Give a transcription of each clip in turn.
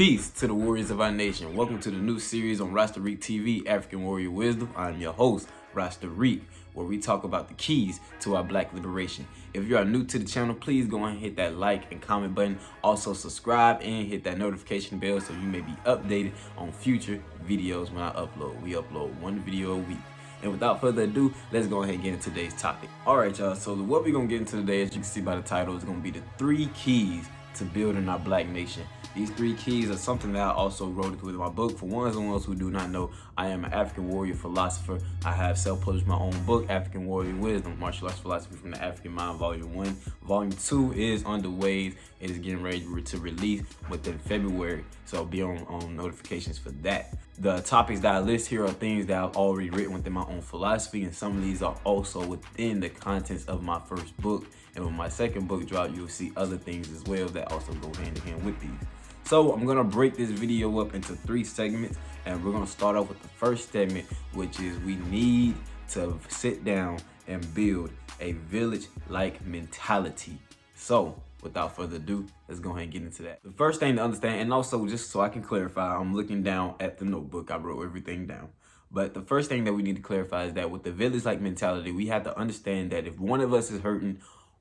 Peace to the warriors of our nation. Welcome to the new series on Philosopher I TV, African Warrior Wisdom. I'm your host, Philosopher I, where we talk about the keys to our black liberation. If you are new to the channel, please go ahead and hit that like and comment button. Also subscribe and hit that notification bell so you may be updated on future videos when I upload. We upload one video a week. And without further ado, let's go ahead and get into today's topic. All right, y'all. So what we're going to get into today, as you can see by the title, is going to be the 3 keys to building our black nation. These 3 keys are something that I also wrote with my book. For ones and ones who do not know, I am an African warrior philosopher. I have self-published my own book, African Warrior Wisdom, Martial Arts Philosophy from the African Mind, Volume 1. Volume 2 is underway. It is getting ready to release within February, so be on notifications for that. The topics that I list here are things that I've already written within my own philosophy, and some of these are also within the contents of my first book. And when my second book drops, you'll see other things as well that also go hand in hand with these. So I'm gonna break this video up into 3 segments, and we're gonna start off with the first segment, which is we need to sit down and build a village-like mentality. So without further ado, let's go ahead and get into that. The first thing to understand, and also just so I can clarify, I'm looking down at the notebook, I wrote everything down. But the first thing that we need to clarify is that with the village-like mentality, we have to understand that if one of us is hurting,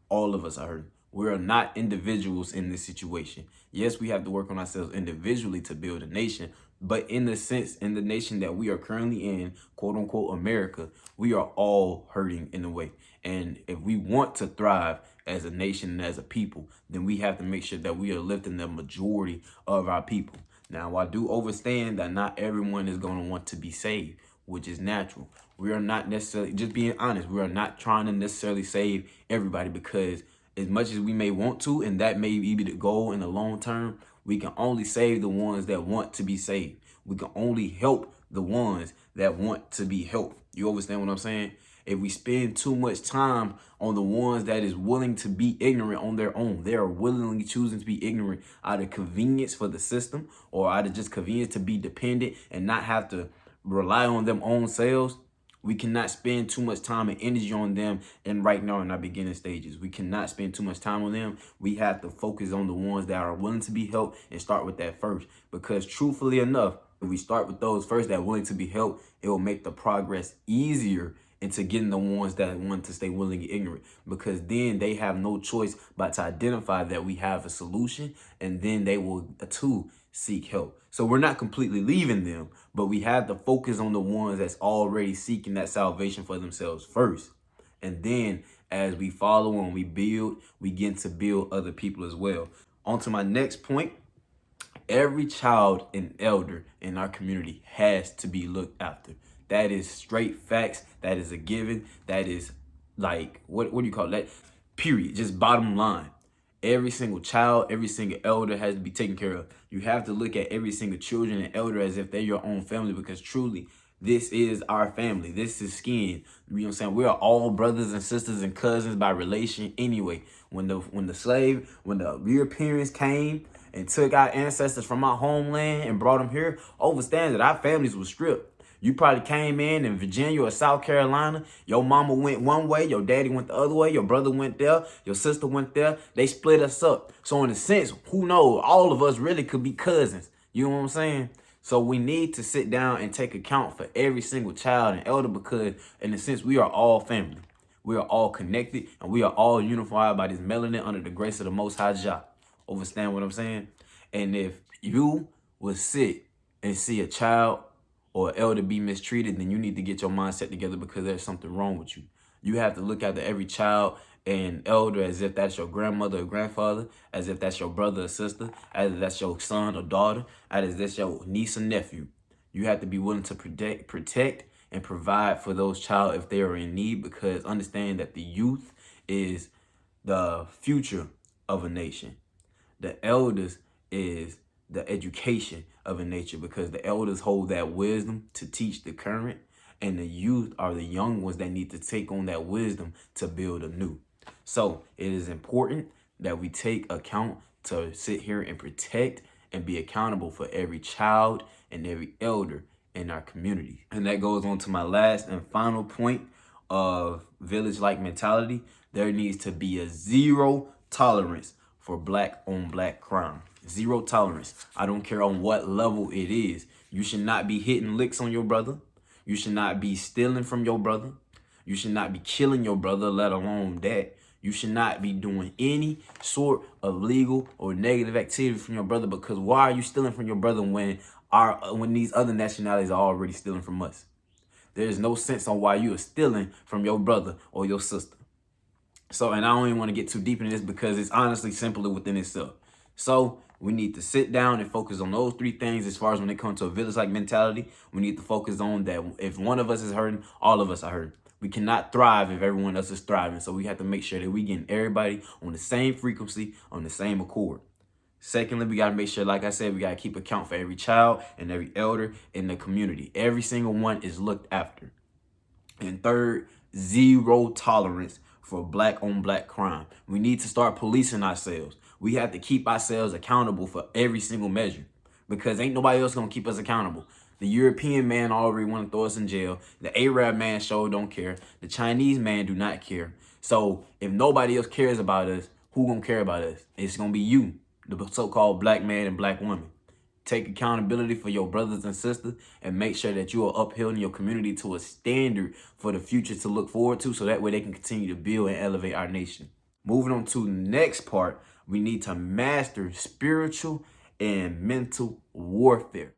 all of us are hurting. We are not individuals in this situation. Yes, we have to work on ourselves individually to build a nation, but in the sense, in the nation that we are currently in, quote unquote America, we are all hurting in a way. And if we want to thrive as a nation and as a people, then we have to make sure that we are lifting the majority of our people. Now, I do understand that not everyone is going to want to be saved, which is natural. We are not necessarily, just being honest, we are not trying to necessarily save everybody, because as much as we may want to, and that may be the goal in the long term, we can only save the ones that want to be saved. We can only help the ones that want to be helped. You understand what I'm saying? If we spend too much time on the ones that is willing to be ignorant on their own, they are willingly choosing to be ignorant out of convenience for the system, or out of just convenience to be dependent and not have to rely on them own selves. We cannot spend too much time and energy on them. And right now in our beginning stages, we cannot spend too much time on them. We have to focus on the ones that are willing to be helped and start with that first. Because truthfully enough, if we start with those first that are willing to be helped, it will make the progress easier into getting the ones that want to stay willing and ignorant, because then they have no choice but to identify that we have a solution, and then they will too seek help. So we're not completely leaving them, but we have to focus on the ones that's already seeking that salvation for themselves first. And then as we follow and we build, we get to build other people as well. On to my next point. Every child and elder in our community has to be looked after. That is straight facts. That is a given. That is like, what do you call that? Period. Just bottom line. Every single child, every single elder has to be taken care of. You have to look at every single children and elder as if they're your own family, because truly, this is our family. This is skin. You know what I'm saying? We are all brothers and sisters and cousins by relation anyway. When the Europeans came and took our ancestors from our homeland and brought them here, understand that our families were stripped. You probably came in Virginia or South Carolina. Your mama went one way, your daddy went the other way, your brother went there, your sister went there. They split us up. So in a sense, who knows? All of us really could be cousins. You know what I'm saying? So we need to sit down and take account for every single child and elder, because in a sense, we are all family. We are all connected, and we are all unified by this melanin under the grace of the Most High Jah. Understand what I'm saying? And if you would sit and see a child or elder be mistreated, then you need to get your mindset together, because there's something wrong with you. You have to look after every child and elder as if that's your grandmother or grandfather, as if that's your brother or sister, as if that's your son or daughter, as if that's your niece or nephew. You have to be willing to protect and provide for those child if they are in need, because understand that the youth is the future of a nation. The elders is the education of a nature, because the elders hold that wisdom to teach the current, and the youth are the young ones that need to take on that wisdom to build anew. So it is important that we take account to sit here and protect and be accountable for every child and every elder in our community. And that goes on to my last and final point of village-like mentality. There needs to be a zero tolerance for black on black crime. Zero tolerance. I don't care on what level it is. You should not be hitting licks on your brother. You should not be stealing from your brother. You should not be killing your brother, let alone that. You should not be doing any sort of legal or negative activity from your brother, because why are you stealing from your brother when these other nationalities are already stealing from us? There is no sense on why you are stealing from your brother or your sister. So, and I don't even want to get too deep into this because it's honestly simpler within itself. So we need to sit down and focus on those three things as far as when it comes to a village-like mentality. We need to focus on that if one of us is hurting, all of us are hurting. We cannot thrive if everyone else is thriving. So we have to make sure that we getting everybody on the same frequency, on the same accord. Secondly, we got to make sure, like I said, we got to keep account for every child and every elder in the community. Every single one is looked after. And third, zero tolerance for black on black crime. We need to start policing ourselves. We have to keep ourselves accountable for every single measure, because ain't nobody else going to keep us accountable. The European man already want to throw us in jail. The Arab man sure don't care. The Chinese man do not care. So if nobody else cares about us, who gonna care about us? It's gonna be you, the so-called black man and black woman. Take accountability for your brothers and sisters and make sure that you are upholding your community to a standard for the future to look forward to, so that way they can continue to build and elevate our nation. Moving on to the next part, we need to master spiritual and mental warfare.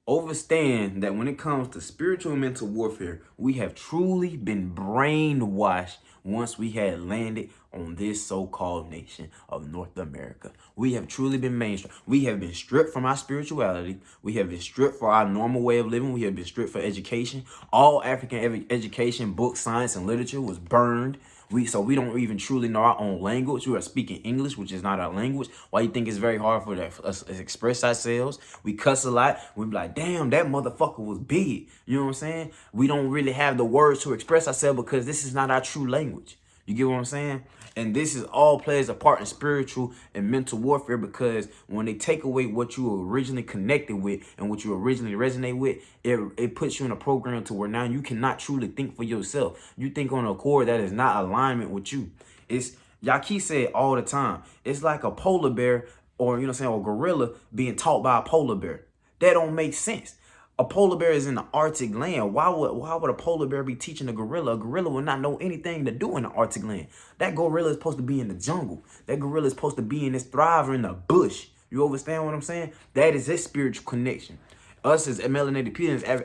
Understand that when it comes to spiritual and mental warfare, we have truly been brainwashed once we had landed on this so-called nation of North America. We have truly been mainstream. We have been stripped from our spirituality. We have been stripped for our normal way of living. We have been stripped for education. All African education, books, science, and literature was burned. So we don't even truly know our own language. We are speaking English, which is not our language. Why you think it's very hard for us to express ourselves? We cuss a lot. We be like, damn, that motherfucker was big. You know what I'm saying? We don't really have the words to express ourselves because this is not our true language. You get what I'm saying? And this is all plays a part in spiritual and mental warfare, because when they take away what you originally connected with and what you originally resonate with, it puts you in a program to where now you cannot truly think for yourself. You think on a chord that is not alignment with you. It's Yaki said all the time, it's like a polar bear, or you know what I'm saying, or gorilla being taught by a polar bear. That don't make sense. A polar bear is in the Arctic land. Why would a polar bear be teaching a gorilla? A gorilla would not know anything to do in the Arctic land. That gorilla is supposed to be in the jungle. That gorilla is supposed to be in this thriver in the bush. You understand what I'm saying? That is his spiritual connection. Us as melanated people, as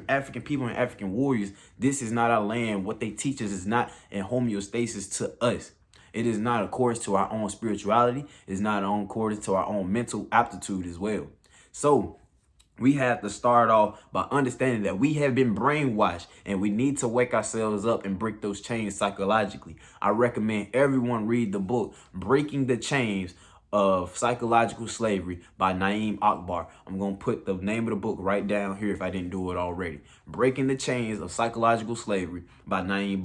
African people and African warriors, this is not our land. What they teach us is not in homeostasis to us. It is not according to our own spirituality. It's not according to our own mental aptitude as well. So we have to start off by understanding that we have been brainwashed and we need to wake ourselves up and break those chains psychologically. I recommend everyone read the book, Breaking the Chains of Psychological Slavery by Naeem Akbar. I'm going to put the name of the book right down here if I didn't do it already. Breaking the Chains of Psychological Slavery by Naeem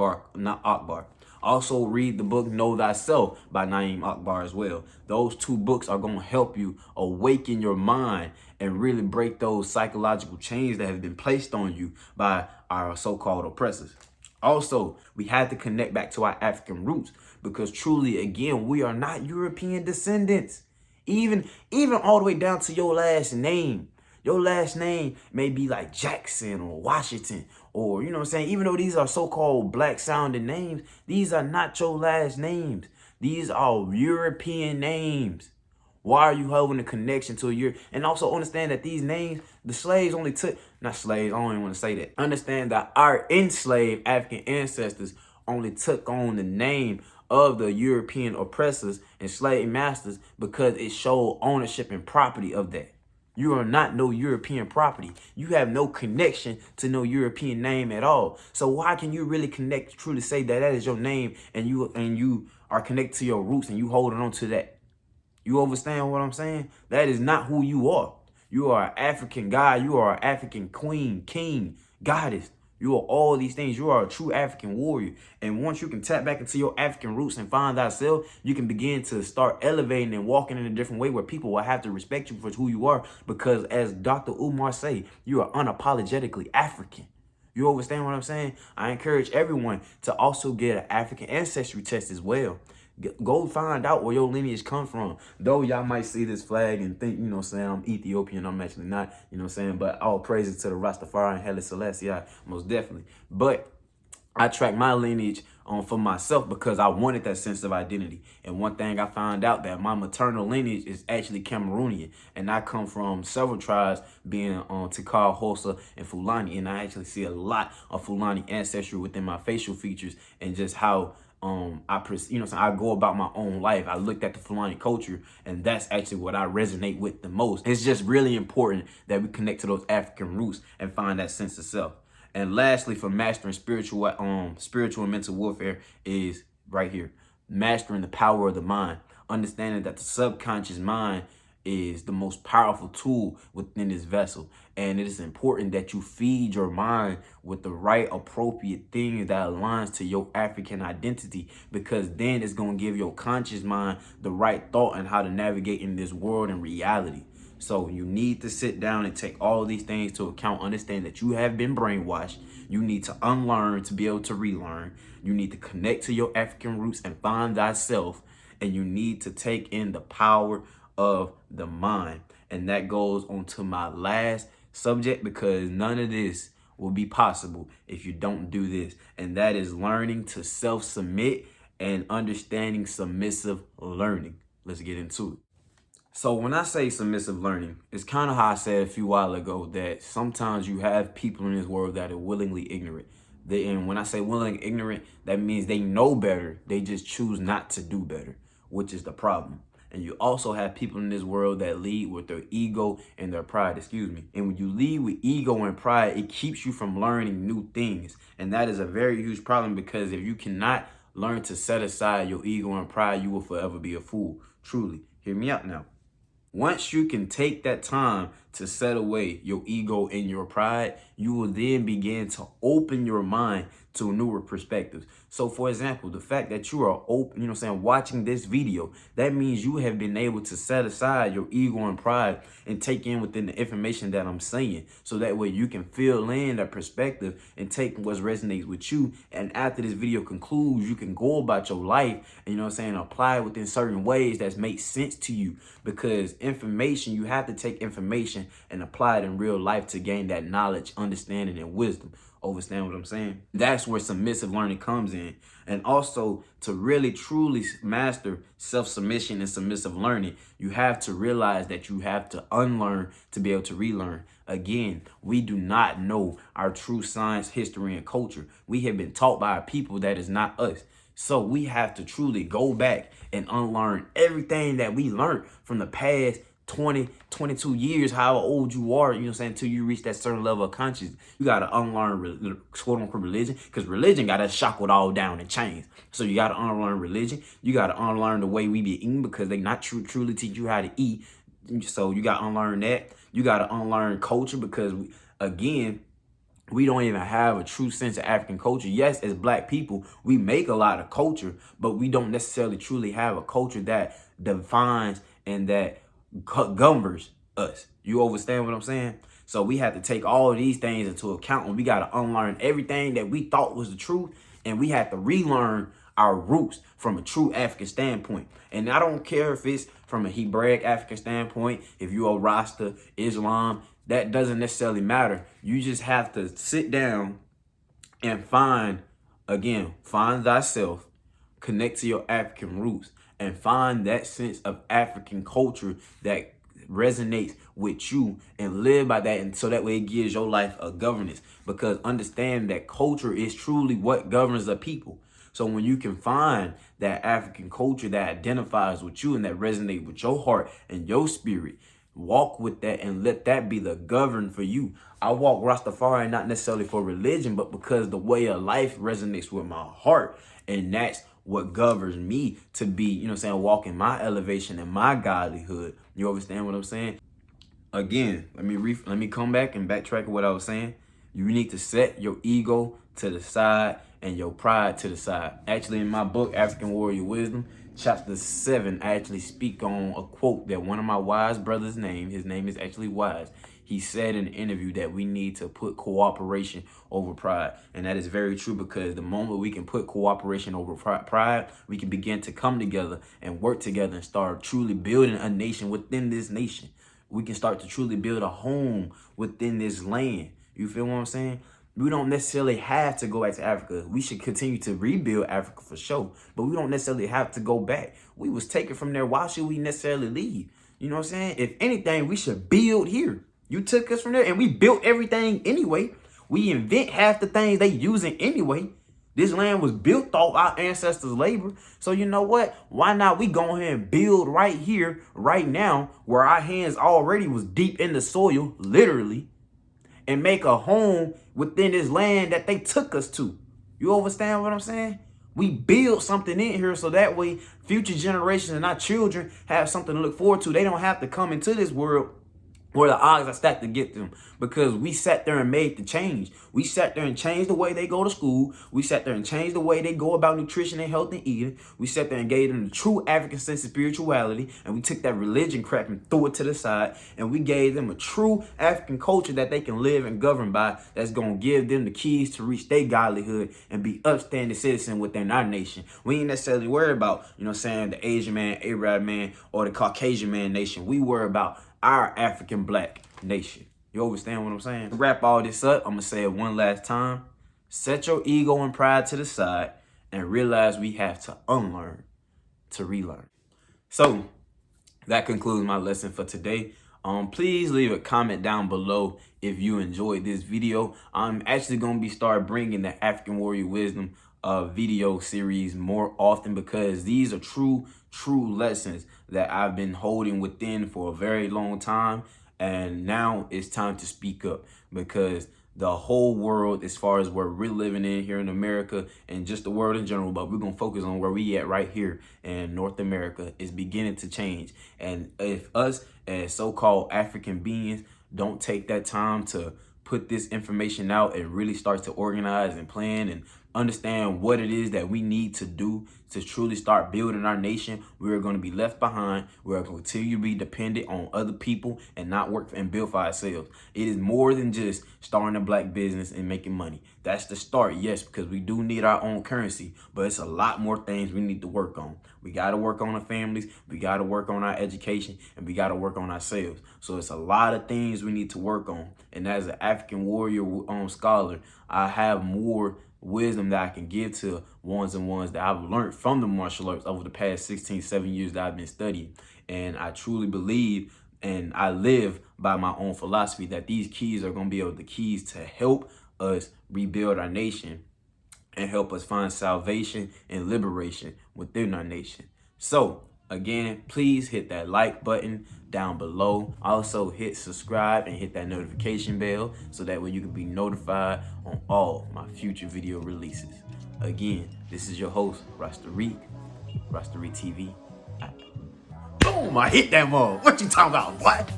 Akbar. Also read the book Know Thyself by Naeem Akbar as well. Those two books are going to help you awaken your mind and really break those psychological chains that have been placed on you by our so-called oppressors. Also, we have to connect back to our African roots, because truly, again, we are not European descendants. Even all the way down to your last name. Your last name may be like Jackson or Washington, or, you know what I'm saying? Even though these are so-called black sounding names, these are not your last names. These are European names. Why are you having a connection to a Europe? And also understand that these names, the slaves only took, not slaves, I don't even want to say that. Understand that our enslaved African ancestors only took on the name of the European oppressors and slave masters because it showed ownership and property of that. You are not no European property. You have no connection to no European name at all. So why can you really truly say that that is your name, and you are connected to your roots and you holding on to that? You understand what I'm saying? That is not who you are. You are an African guy. You are an African queen, king, goddess. You are all these things. You are a true African warrior. And once you can tap back into your African roots and find thyself, you can begin to start elevating and walking in a different way where people will have to respect you for who you are. Because as Dr. Umar say, you are unapologetically African. You understand what I'm saying? I encourage everyone to also get an African ancestry test as well. Go find out where your lineage come from. Though y'all might see this flag and think, I'm Ethiopian. I'm actually not, but all praises to the Rastafari and Haile Selassie, most definitely. But I track my lineage for myself because I wanted that sense of identity. And one thing I found out that my maternal lineage is actually Cameroonian. And I come from several tribes being Tikal, Hosa, and Fulani. And I actually see a lot of Fulani ancestry within my facial features and just how I go about my own life. I looked at the Fulani culture, and that's actually what I resonate with the most. It's just really important that we connect to those African roots and find that sense of self. And lastly, for mastering spiritual and mental warfare is right here. Mastering the power of the mind. Understanding that the subconscious mind is the most powerful tool within this vessel. And it is important that you feed your mind with the right appropriate things that aligns to your African identity, because then it's going to give your conscious mind the right thought and how to navigate in this world and reality. So you need to sit down and take all of these things to account. Understand that you have been brainwashed. You need to unlearn to be able to relearn. You need to connect to your African roots and find thyself. And you need to take in the power of the mind. And that goes on to my last subject, because none of this will be possible if you don't do this. And that is learning to self-submit and understanding submissive learning. Let's get into it. So when I say submissive learning, it's kind of how I said a few while ago that sometimes you have people in this world that are willingly ignorant. And when I say willing ignorant, that means they know better. They just choose not to do better, which is the problem. And you also have people in this world that lead with their ego and their pride, And when you lead with ego and pride, it keeps you from learning new things. And that is a very huge problem, because if you cannot learn to set aside your ego and pride, you will forever be a fool. Truly. Hear me out now. Once you can take that time to set away your ego and your pride, you will then begin to open your mind to newer perspectives. So for example, the fact that you are open, watching this video, that means you have been able to set aside your ego and pride and take in within the information that I'm saying. So that way you can fill in that perspective and take what resonates with you. And after this video concludes, you can go about your life and, apply it within certain ways that make sense to you. Because information, you have to take information and apply it in real life to gain that knowledge, understanding, and wisdom. Understand what I'm saying? That's where submissive learning comes in. And also, to really truly master self-submission and submissive learning, you have to realize that you have to unlearn to be able to relearn. Again, we do not know our true science, history, and culture. We have been taught by a people that is not us. So we have to truly go back and unlearn everything that we learned from the past 20, 22 years, however old you are, until you reach that certain level of consciousness. You got to unlearn quote unquote religion, because religion got to shackle it all down in chains. So you got to unlearn religion. You got to unlearn the way we be eating, because they not truly teach you how to eat. So you got to unlearn that. You got to unlearn culture, because we don't even have a true sense of African culture. Yes, as Black people, we make a lot of culture, but we don't necessarily truly have a culture that defines and that governs us. You understand what I'm saying? So we have to take all of these things into account, and we got to unlearn everything that we thought was the truth, and we have to relearn our roots from a true African standpoint. And I don't care if it's from a Hebraic African standpoint, if you're a Rasta, Islam, that doesn't necessarily matter. You just have to sit down and find thyself, connect to your African roots, and find that sense of African culture that resonates with you, and live by that. And so that way it gives your life a governance, because understand that culture is truly what governs a people. So when you can find that African culture that identifies with you and that resonates with your heart and your spirit, walk with that and let that be the govern for you. I walk Rastafari not necessarily for religion, but because the way of life resonates with my heart. And that's what governs me to be, walking my elevation and my godlyhood. You understand what I'm saying? Again, let me come back and backtrack what I was saying. You need to set your ego to the side and your pride to the side. Actually, in my book, African Warrior Wisdom, chapter 7, I actually speak on a quote that one of my wise brothers named. His name is actually Wise. He said in an interview that we need to put cooperation over pride. And that is very true, because the moment we can put cooperation over pride, we can begin to come together and work together and start truly building a nation within this nation. We can start to truly build a home within this land. You feel what I'm saying? We don't necessarily have to go back to Africa. We should continue to rebuild Africa for sure, but we don't necessarily have to go back. We was taken from there. Why should we necessarily leave? You know what I'm saying? If anything, we should build here. You took us from there and we built everything anyway. We invent half the things they using anyway. This land was built off our ancestors' labor. So you know what? Why not we go ahead and build right here, right now, where our hands already was deep in the soil, literally, and make a home within this land that they took us to. You understand what I'm saying? We build something in here so that way future generations and our children have something to look forward to. They don't have to come into this world where the odds are stacked to get them, because we sat there and made the change. We sat there and changed the way they go to school. We sat there and changed the way they go about nutrition and health and eating. We sat there and gave them the true African sense of spirituality, and we took that religion crap and threw it to the side, and we gave them a true African culture that they can live and govern by, that's going to give them the keys to reach their godlyhood and be upstanding citizen within our nation. We ain't necessarily worried about, you know what I'm saying, the Asian man, Arab man, or the Caucasian man nation. We worry about our African black nation. You understand what I'm saying? To wrap all this up, I'm going to say it one last time. Set your ego and pride to the side and realize we have to unlearn to relearn. So that concludes my lesson for today. Please leave a comment down below if you enjoyed this video. I'm actually going to be start bringing the African Warrior Wisdom video series more often, because these are true lessons that I've been holding within for a very long time, and now it's time to speak up, because the whole world, as far as where we're living in here in America and just the world in general, but we're going to focus on where we at right here in North America, is beginning to change. And if us as so-called African beings don't take that time to put this information out and really start to organize and plan and understand what it is that we need to do to truly start building our nation, we're going to be left behind. We're going to continue to be dependent on other people and not work and build for ourselves. It is more than just starting a black business and making money. That's the start, yes, because we do need our own currency, but it's a lot more things we need to work on. We got to work on our families, we got to work on our education, and we got to work on ourselves. So it's a lot of things we need to work on. And as an African warrior scholar, I have more wisdom that I can give to ones that I've learned from the martial arts over the past 16, 17 years that I've been studying. And I truly believe, and I live by my own philosophy, that these keys are going to be the keys to help us rebuild our nation and help us find salvation and liberation within our nation. So again, please hit that like button down below. Also hit subscribe and hit that notification bell so that way you can be notified on all my future video releases. Again, this is your host, Rasta Reek TV. Boom, I hit that mug. What you talking about, what?